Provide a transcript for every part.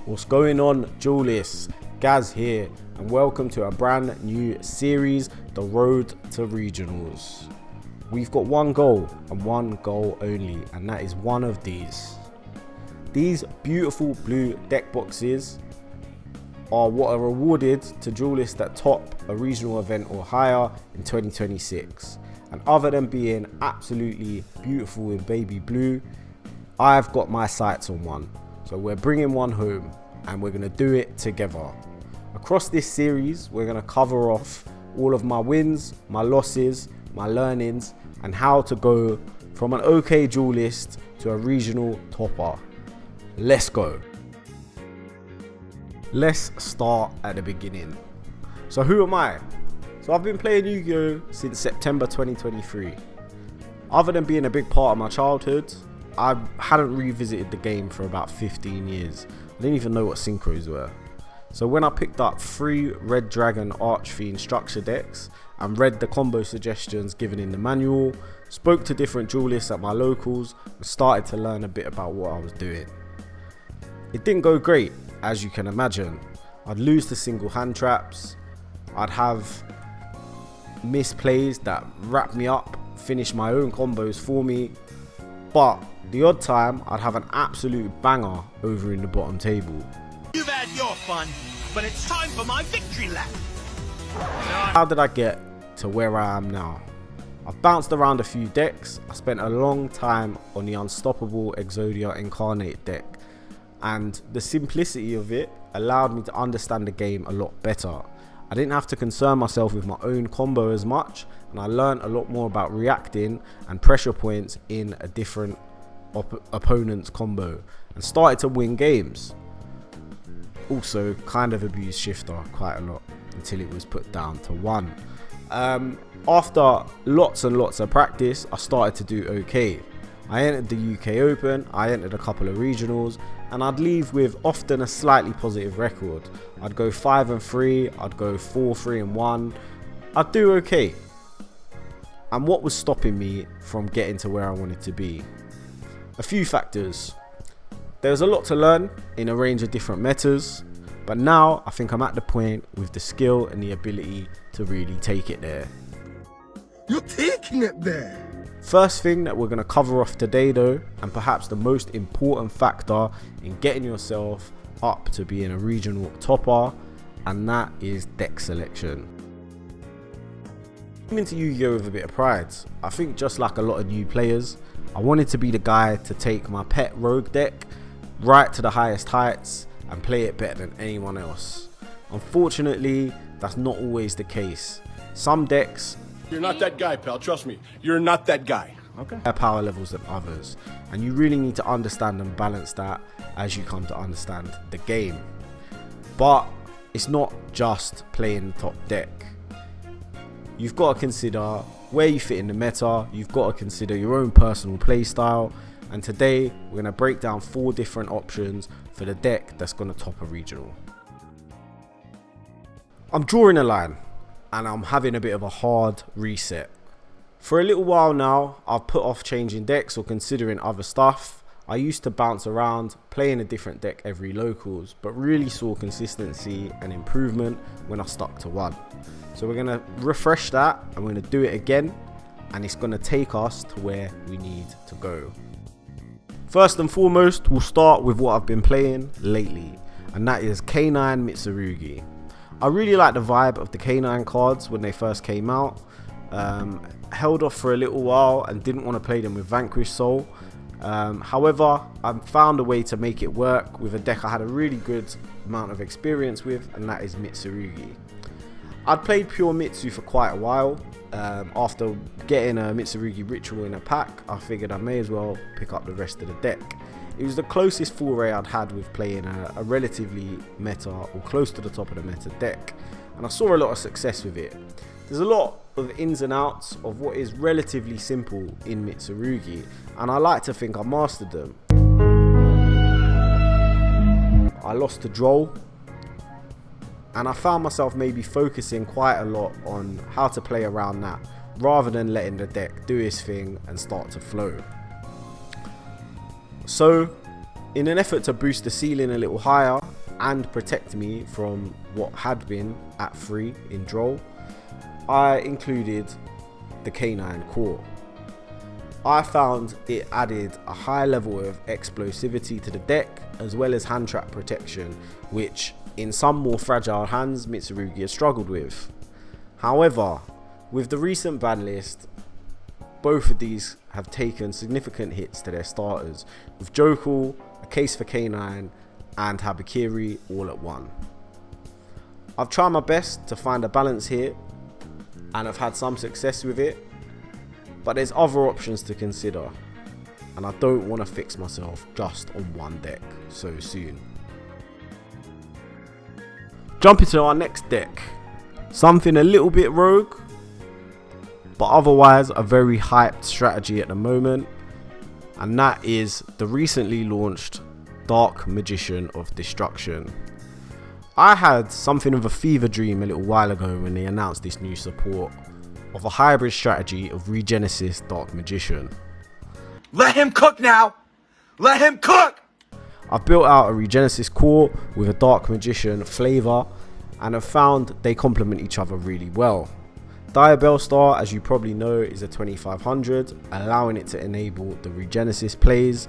What's going on, duelists? Gaz here, and welcome to a brand new series, The Road to Regionals. We've got one goal and one goal only, and that is one of these. These beautiful blue deck boxes are what are awarded to duelists that top a regional event or higher in 2026. And other than being absolutely beautiful in baby blue, I've got my sights on one. So we're bringing one home and we're going to do it together. Across this series, we're going to cover off all of my wins, my losses, my learnings, and how to go from an okay duelist to a regional topper. Let's go. Let's start at the beginning. So who am I? So I've been playing Yu-Gi-Oh! Since September 2023. Other than being a big part of my childhood, I hadn't revisited the game for about 15 years. I didn't even know what synchros were. So when I picked up 3 Red Dragon Archfiend structure decks and read the combo suggestions given in the manual, spoke to different duelists at my locals, and started to learn a bit about what I was doing. It didn't go great, as you can imagine. I'd lose to single hand traps, I'd have misplays that wrap me up, finish my own combos for me, but the odd time I'd have an absolute banger over in the bottom table. You've had your fun, but it's time for my victory lap. How did I get to where I am now? I've bounced around a few decks. I spent a long time on the Unstoppable Exodia Incarnate deck, and the simplicity of it allowed me to understand the game a lot better. I didn't have to concern myself with my own combo as much, and I learned a lot more about reacting and pressure points in a different opponent's combo and started to win games. Also kind of abused Shifter quite a lot until it was put down to 1. After lots and lots of practice, I started to do okay. I entered the UK Open, I entered a couple of regionals, and I'd leave with often a slightly positive record. I'd go 5-3, I'd go 4-3-1, I'd do okay. And what was stopping me from getting to where I wanted to be? A few factors. There's a lot to learn in a range of different metas, but now I think I'm at the point with the skill and the ability to really take it there. You're taking it there. First thing that we're going to cover off today though, and perhaps the most important factor in getting yourself up to being a regional topper, and that is deck selection. I'm into Yu-Gi-Oh! With a bit of pride. I think just like a lot of new players, I wanted to be the guy to take my pet rogue deck right to the highest heights and play it better than anyone else. Unfortunately, that's not always the case. Some decks, you're not that guy, pal. Trust me. You're not that guy. Okay. Higher power levels than others, and you really need to understand and balance that as you come to understand the game. But it's not just playing the top deck. You've got to consider where you fit in the meta. You've got to consider your own personal play style. And today we're going to break down 4 different options for the deck that's going to top a regional. I'm drawing a line and I'm having a bit of a hard reset. For a little while now, I've put off changing decks or considering other stuff. I used to bounce around playing a different deck every locals, but really saw consistency and improvement when I stuck to one. So we're going to refresh that and we're going to do it again, and it's going to take us to where we need to go. First and foremost, we'll start with what I've been playing lately, and that is K9 Mitsurugi. I really like the vibe of the K9 cards when they first came out. Held off for a little while and didn't want to play them with Vanquished Soul. However, I found a way to make it work with a deck I had a really good amount of experience with, and that is Mitsurugi. I'd played pure Mitsu for quite a while. After getting a Mitsurugi ritual in a pack, I figured I may as well pick up the rest of the deck. It was the closest foray I'd had with playing a relatively meta or close to the top of the meta deck, and I saw a lot of success with it. There's a lot of ins and outs of what is relatively simple in Mitsurugi, and I like to think I mastered them. I lost to Droll, and I found myself maybe focusing quite a lot on how to play around that rather than letting the deck do its thing and start to flow. So in an effort to boost the ceiling a little higher and protect me from what had been at 3 in Droll, I included the Canine Core. I found it added a high level of explosivity to the deck, as well as hand trap protection, which in some more fragile hands Mitsurugi has struggled with. However, with the recent ban list, both of these have taken significant hits to their starters, with Jokul, a case for K9, and Habakiri all at 1. I've tried my best to find a balance here, and I've had some success with it, but there's other options to consider, and I don't want to fix myself just on one deck so soon. Jumping to our next deck, something a little bit rogue, but otherwise a very hyped strategy at the moment, and that is the recently launched Dark Magician of Destruction. I had something of a fever dream a little while ago when they announced this new support of a hybrid strategy of Regenesis Dark Magician. Let him cook now! Let him cook! I've built out a Regenesis core with a Dark Magician flavour, and have found they complement each other really well. Diabell Star, as you probably know, is a 2500, allowing it to enable the Regenesis plays,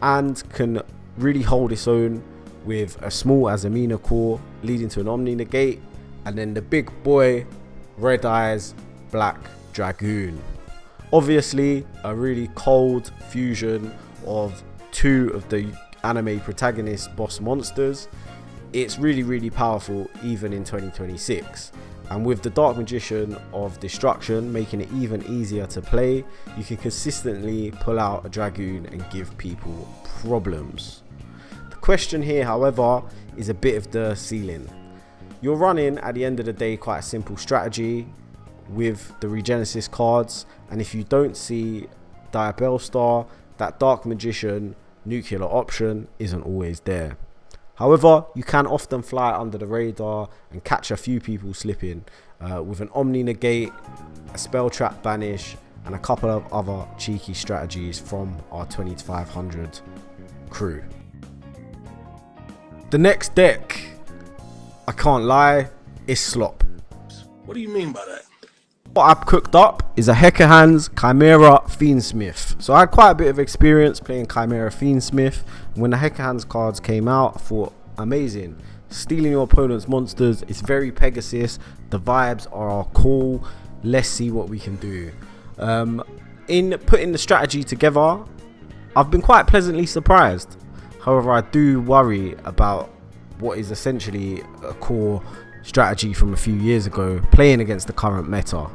and can really hold its own with a small Azamina core leading to an Omni Negate, and then the big boy Red Eyes Black Dragoon. Obviously a really cold fusion of 2 of the anime protagonist boss monsters. It's really powerful even in 2026. And with the Dark Magician of Destruction making it even easier to play, you can consistently pull out a Dragoon and give people problems. The question here, however, is a bit of the ceiling. You're running, at the end of the day, quite a simple strategy with the Regenesis cards, and if you don't see Diabell Star, that Dark Magician nuclear option isn't always there. However, you can often fly under the radar and catch a few people slipping with an Omni Negate, a Spell Trap Banish, and a couple of other cheeky strategies from our 2500 crew. The next deck, I can't lie, is slop. What do you mean by that? What I've cooked up is a Hecahands Chimera Fiendsmith. So I had quite a bit of experience playing Chimera Fiendsmith. When the Hecahands cards came out, I thought, amazing. Stealing your opponent's monsters, it's very Pegasus. The vibes are cool. Let's see what we can do. In putting the strategy together, I've been quite pleasantly surprised. However, I do worry about what is essentially a core strategy from a few years ago, playing against the current meta.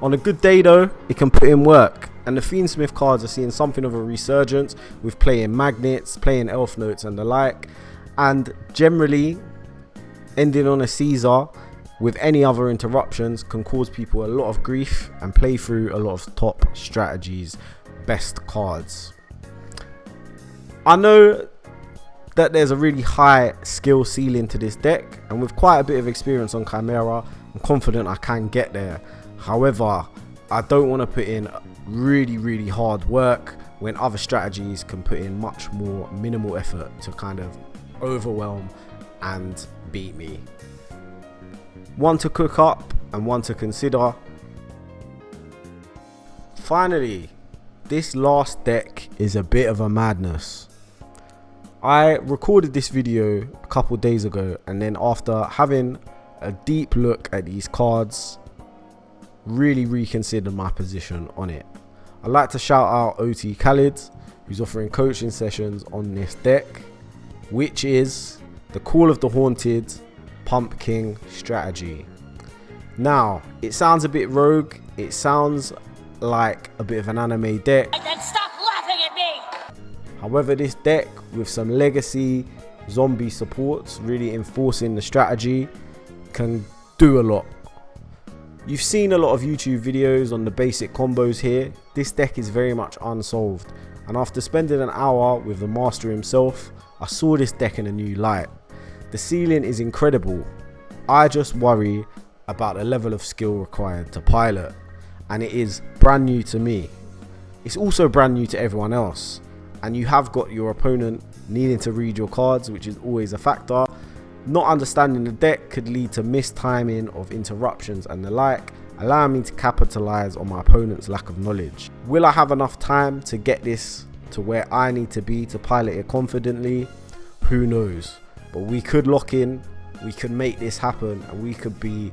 On a good day though, it can put in work, and the Fiendsmith cards are seeing something of a resurgence with playing magnets, playing elf notes and the like, and generally ending on a Caesar with any other interruptions can cause people a lot of grief and play through a lot of top strategies, best cards. I know that there's a really high skill ceiling to this deck, and with quite a bit of experience on Chimera, I'm confident I can get there. However, I don't want to put in really hard work when other strategies can put in much more minimal effort to kind of overwhelm and beat me. One to cook up and one to consider. Finally, this last deck is a bit of a madness. I recorded this video a couple days ago, and then after having a deep look at these cards, really reconsidered my position on it. I'd like to shout out OT Khalid, who's offering coaching sessions on this deck, which is the Call of the Haunted Pumpking strategy. Now, it sounds a bit rogue, it sounds like a bit of an anime deck. Then stop laughing at me! However, this deck with some legacy zombie supports really enforcing the strategy can do a lot. You've seen a lot of YouTube videos on the basic combos here. This deck is very much unsolved, and after spending an hour with the master himself, I saw this deck in a new light. The ceiling is incredible. I just worry about the level of skill required to pilot, and it is brand new to me. It's also brand new to everyone else, and you have got your opponent needing to read your cards, which is always a factor, Not understanding the deck could lead to mistiming of interruptions and the like, allowing me to capitalize on my opponent's lack of knowledge. Will I have enough time to get this to where I need to be to pilot it confidently? Who knows? But we could lock in, we could make this happen, and we could be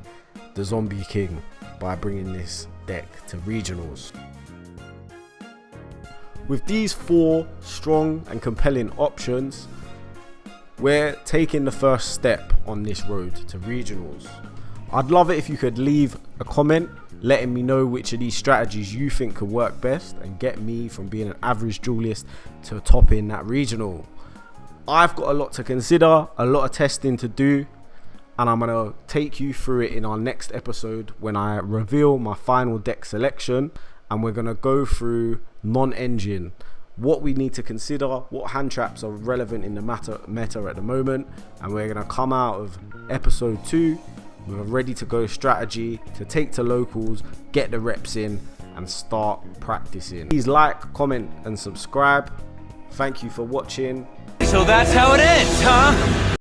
the zombie king by bringing this deck to regionals. With these 4 strong and compelling options, we're taking the first step on this road to regionals. I'd love it if you could leave a comment letting me know which of these strategies you think could work best and get me from being an average duelist to topping that regional. I've got a lot to consider, a lot of testing to do, and I'm going to take you through it in our next episode when I reveal my final deck selection, and we're going to go through non-engine, what we need to consider, what hand traps are relevant in the meta at the moment, and we're going to come out of episode 2 with a ready to go strategy to take to locals, get the reps in and start practicing. Please like, comment and subscribe. Thank you for watching. So that's how it ends, huh?